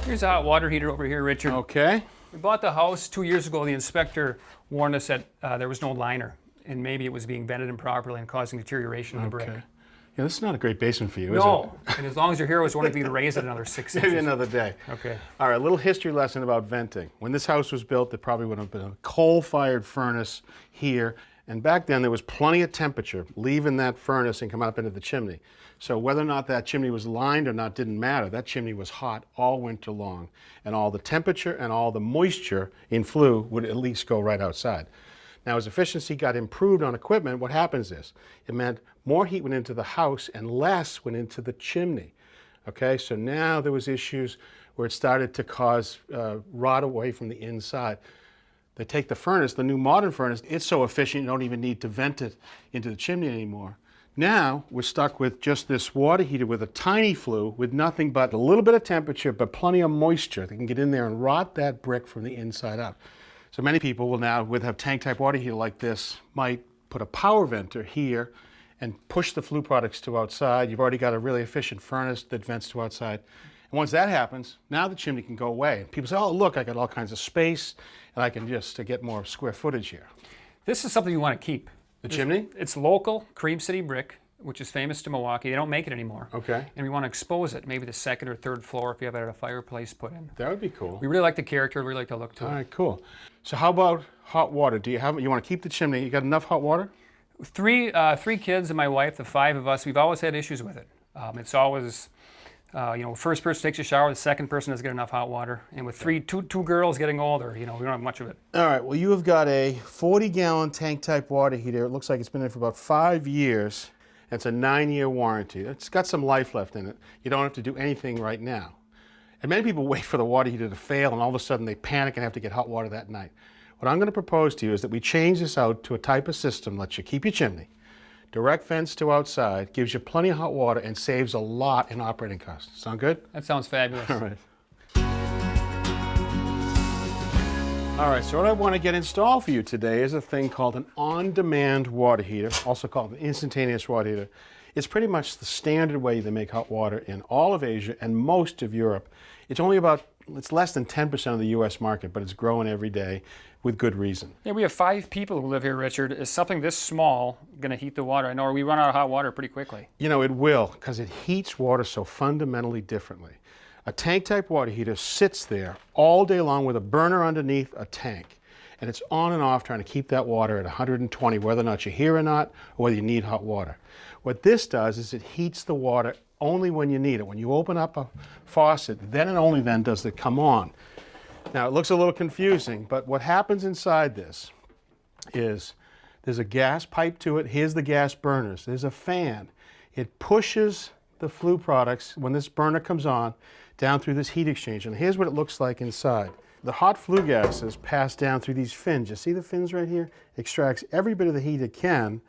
Here's a hot water heater over here, Richard. Okay. We bought the house 2 years ago. The inspector warned us that there was no liner, and maybe it was being vented improperly and causing deterioration of the brick. Yeah, this is not a great basement for you, is it? No, and as long as you're here, I was wondering if you could raise it another 6 inches. Maybe another day. Okay. All right, a little history lesson about venting. When this house was built, there probably would have been a coal-fired furnace here, and back then there was plenty of temperature leaving that furnace and coming up into the chimney. So whether or not that chimney was lined or not didn't matter. That chimney was hot all winter long, and all the temperature and all the moisture in flue would at least go right outside. Now, as efficiency got improved on equipment, what happens is it meant more heat went into the house and less went into the chimney. Okay, so now there was issues where it started to cause rot away from the inside. They take the furnace, the new modern furnace, it's so efficient you don't even need to vent it into the chimney anymore. Now we're stuck with just this water heater with a tiny flue with nothing but a little bit of temperature but plenty of moisture that can get in there and rot that brick from the inside out. So many people will now, with a tank type water heater like this, might put a power venter here and push the flue products to outside. You've already got a really efficient furnace that vents to outside. And once that happens, now the chimney can go away. People say, oh, look, I got all kinds of space, and I can just get more square footage here. This is something you want to keep. The chimney? It's local Cream City brick, which is famous to Milwaukee. They don't make it anymore. Okay. And we want to expose it, maybe the second or third floor if you have it at a fireplace put in. That would be cool. We really like the character, we really like the look to it. All right, cool. So how about hot water? Do you have, you want to keep the chimney? You got enough hot water? Three kids and my wife, the five of us, we've always had issues with it. It's always, first person takes a shower, the second person doesn't get enough hot water. And with two girls getting older, we don't have much of it. All right, well, you have got a 40-gallon tank type water heater. It looks like it's been in for about 5 years. It's a 9-year warranty. It's got some life left in it. You don't have to do anything right now. And many people wait for the water heater to fail and all of a sudden they panic and have to get hot water that night. What I'm going to propose to you is that we change this out to a type of system that lets you keep your chimney, direct vents to outside, gives you plenty of hot water, and saves a lot in operating costs. Sound good? That sounds fabulous. All right. All right, so what I want to get installed for you today is a thing called an on-demand water heater, also called an instantaneous water heater. It's pretty much the standard way they make hot water in all of Asia and most of Europe. It's less than 10% of the US market, but it's growing every day with good reason. Yeah, we have 5 people who live here, Richard. Is something this small going to heat the water? I know we run out of hot water pretty quickly. You know, it will, because it heats water so fundamentally differently. A tank type water heater sits there all day long with a burner underneath a tank. And it's on and off trying to keep that water at 120, whether or not you're here or not, or whether you need hot water. What this does is it heats the water only when you need it. When you open up a faucet, then and only then does it come on. Now, it looks a little confusing, but what happens inside this is there's a gas pipe to it. Here's the gas burners. There's a fan. It pushes the flue products, when this burner comes on, down through this heat exchanger. And here's what it looks like inside. The hot flue gases pass down through these fins. You see the fins right here? Extracts every bit of the heat it can,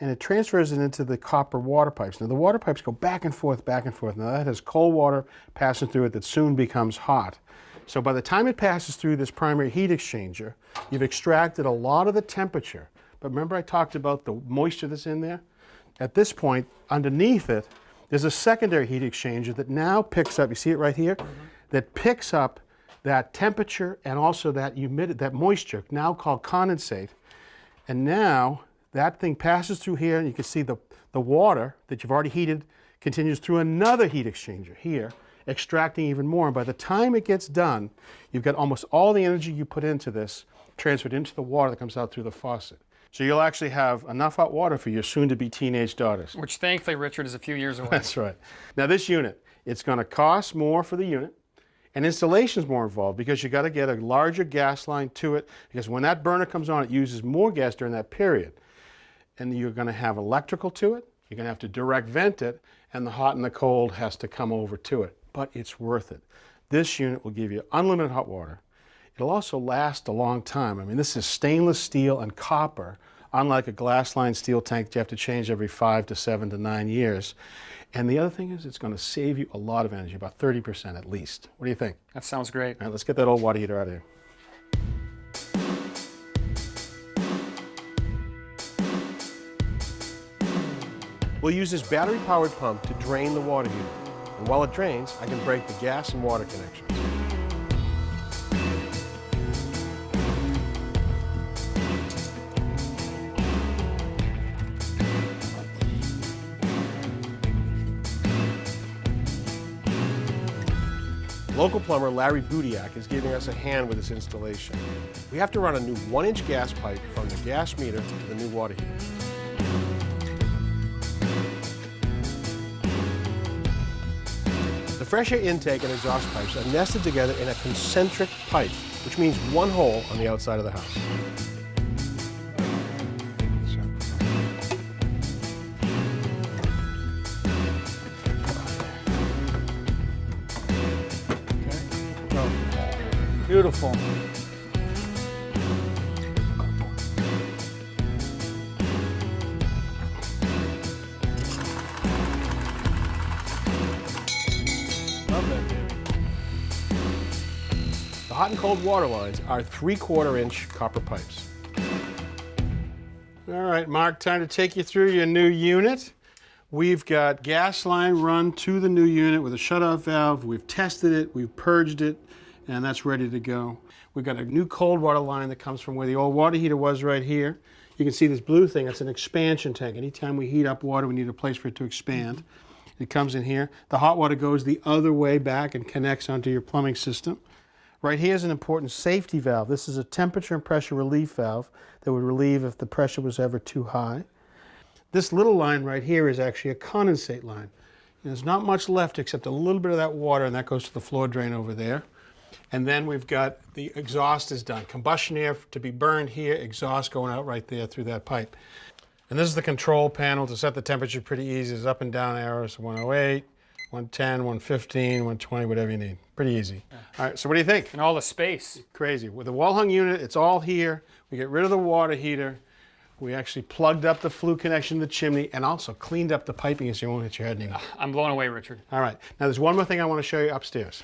and it transfers it into the copper water pipes. Now, the water pipes go back and forth, back and forth. Now, that has cold water passing through it that soon becomes hot. So by the time it passes through this primary heat exchanger, you've extracted a lot of the temperature. But remember I talked about the moisture that's in there? At this point, underneath it, there's a secondary heat exchanger that now picks up, you see it right here? That picks up that temperature and also that humidity, that moisture, now called condensate. And now that thing passes through here, and you can see the water that you've already heated continues through another heat exchanger here, extracting even more. And by the time it gets done, you've got almost all the energy you put into this transferred into the water that comes out through the faucet. So you'll actually have enough hot water for your soon-to-be teenage daughters. Which thankfully, Richard, is a few years away. That's right. Now this unit, it's going to cost more for the unit, and installation is more involved because you got to get a larger gas line to it, because when that burner comes on, it uses more gas during that period. And you're going to have electrical to it, you're going to have to direct vent it, and the hot and the cold has to come over to it. But it's worth it. This unit will give you unlimited hot water. It'll also last a long time. I mean, this is stainless steel and copper, unlike a glass-lined steel tank that you have to change every 5 to 7 to 9 years. And the other thing is it's going to save you a lot of energy, about 30% at least. What do you think? That sounds great. All right, let's get that old water heater out of here. We'll use this battery-powered pump to drain the water heater. And while it drains, I can break the gas and water connections. Local plumber Larry Budiak is giving us a hand with this installation. We have to run a new 1-inch gas pipe from the gas meter to the new water heater. The fresh air intake and exhaust pipes are nested together in a concentric pipe, which means one hole on the outside of the house. Beautiful. Love that, baby. The hot and cold water lines are 3/4-inch copper pipes. All right, Mark, time to take you through your new unit. We've got gas line run to the new unit with a shutoff valve. We've tested it, we've purged it, and that's ready to go. We've got a new cold water line that comes from where the old water heater was right here. You can see this blue thing, it's an expansion tank. Anytime we heat up water, we need a place for it to expand. It comes in here. The hot water goes the other way back and connects onto your plumbing system. Right here is an important safety valve. This is a temperature and pressure relief valve that would relieve if the pressure was ever too high. This little line right here is actually a condensate line. There's not much left except a little bit of that water, and that goes to the floor drain over there. And then we've got the exhaust is done. Combustion air to be burned here, exhaust going out right there through that pipe. And this is the control panel to set the temperature pretty easy. There's up and down arrows, 108, 110, 115, 120, whatever you need. Pretty easy. Yeah. All right, so what do you think? And all the space. Crazy. With the wall hung unit, it's all here. We get rid of the water heater. We actually plugged up the flue connection to the chimney and also cleaned up the piping so you won't hit your head anymore. I'm blown away, Richard. All right, now there's one more thing I want to show you upstairs.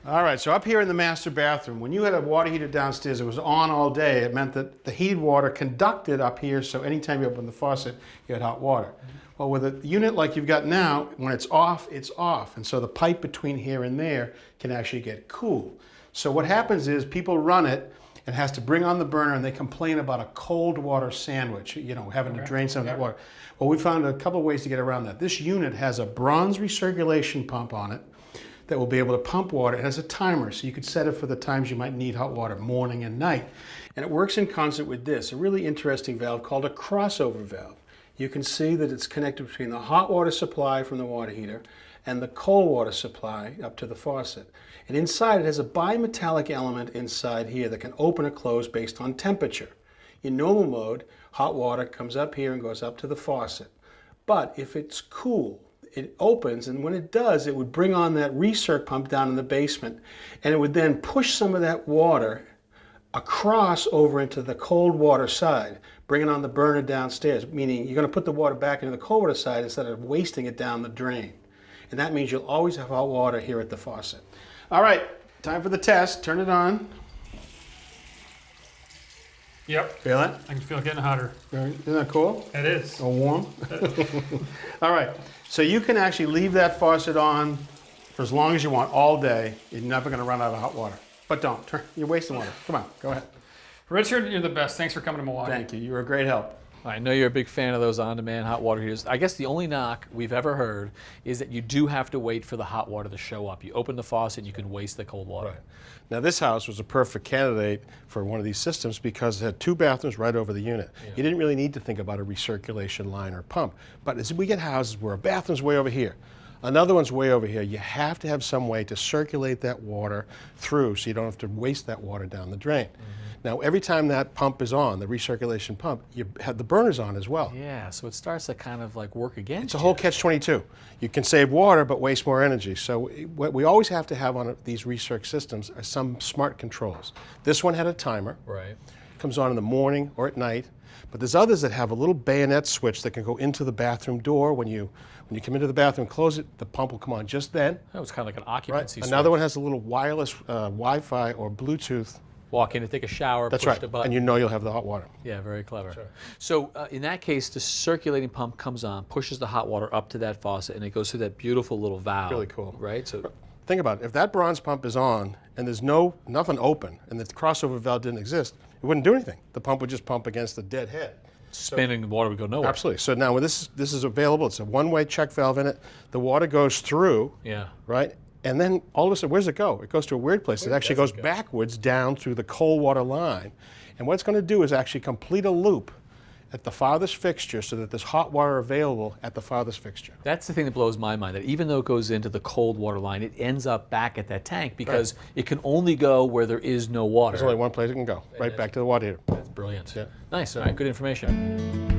All right, so up here in the master bathroom, when you had a water heater downstairs, it was on all day. It meant that the heated water conducted up here, so anytime you open the faucet, you had hot water. Well, with a unit like you've got now, when it's off, and so the pipe between here and there can actually get cool. So what happens is people run it and has to bring on the burner, and they complain about a cold water sandwich, you know, having to drain some of that water. Well, we found a couple of ways to get around that. This unit has a bronze recirculation pump on it that will be able to pump water. It has a timer, so you could set it for the times you might need hot water, morning and night. And it works in concert with this, a really interesting valve called a crossover valve. You can see that it's connected between the hot water supply from the water heater and the cold water supply up to the faucet. And inside it has a bimetallic element inside here that can open or close based on temperature. In normal mode, hot water comes up here and goes up to the faucet. But if it's cool, it opens, and when it does, it would bring on that recirc pump down in the basement, and it would then push some of that water across over into the cold water side, bringing on the burner downstairs, meaning you're going to put the water back into the cold water side instead of wasting it down the drain. And that means you'll always have hot water here at the faucet. All right, time for the test. Turn it on. Yep. Feel it? I can feel it getting hotter. Isn't that cool? It is. Or warm? All right, so you can actually leave that faucet on for as long as you want, all day. You're never going to run out of hot water. But don't. You're wasting water. Come on, go ahead. Richard, you're the best. Thanks for coming to Milwaukee. Thank you. You were a great help. I know you're a big fan of those on-demand hot water heaters. I guess the only knock we've ever heard is that you do have to wait for the hot water to show up. You open the faucet and you can waste the cold water. Right. Now this house was a perfect candidate for one of these systems because it had 2 bathrooms right over the unit. Yeah. You didn't really need to think about a recirculation line or pump. But as we get houses where a bathroom's way over here, another one's way over here, you have to have some way to circulate that water through so you don't have to waste that water down the drain. Now, every time that pump is on, the recirculation pump, you have the burners on as well. Yeah, so it starts to kind of like work against It's a whole catch-22. You can save water but waste more energy. So what we always have to have on these recirc systems are some smart controls. This one had a timer. Right. Comes on in the morning or at night. But there's others that have a little bayonet switch that can go into the bathroom door. When you come into the bathroom, close it, the pump will come on just then. That was kind of like an occupancy switch. Another one has a little wireless Wi-Fi or Bluetooth. Walk in to take a shower, That's push right, the button. and you know you'll have the hot water. Yeah, very clever. Sure. So in that case, the circulating pump comes on, pushes the hot water up to that faucet, and it goes through that beautiful little valve. Really cool. Right? So think about it. If that bronze pump is on and there's nothing open and the crossover valve didn't exist, it wouldn't do anything. The pump would just pump against the dead head. spinning, the water would go nowhere. Absolutely. So now when this is available, it's a one-way check valve in it. The water goes through, Yeah. right? And then all of a sudden, where does it go? It goes to a weird place. It actually goes backwards down through the cold water line. And what it's going to do is actually complete a loop at the farthest fixture so that there's hot water available at the farthest fixture. That's the thing that blows my mind, that even though it goes into the cold water line, it ends up back at that tank because it can only go where there is no water. There's only one place it can go, right back to the water heater. That's brilliant. Yeah. Nice. All right, good information.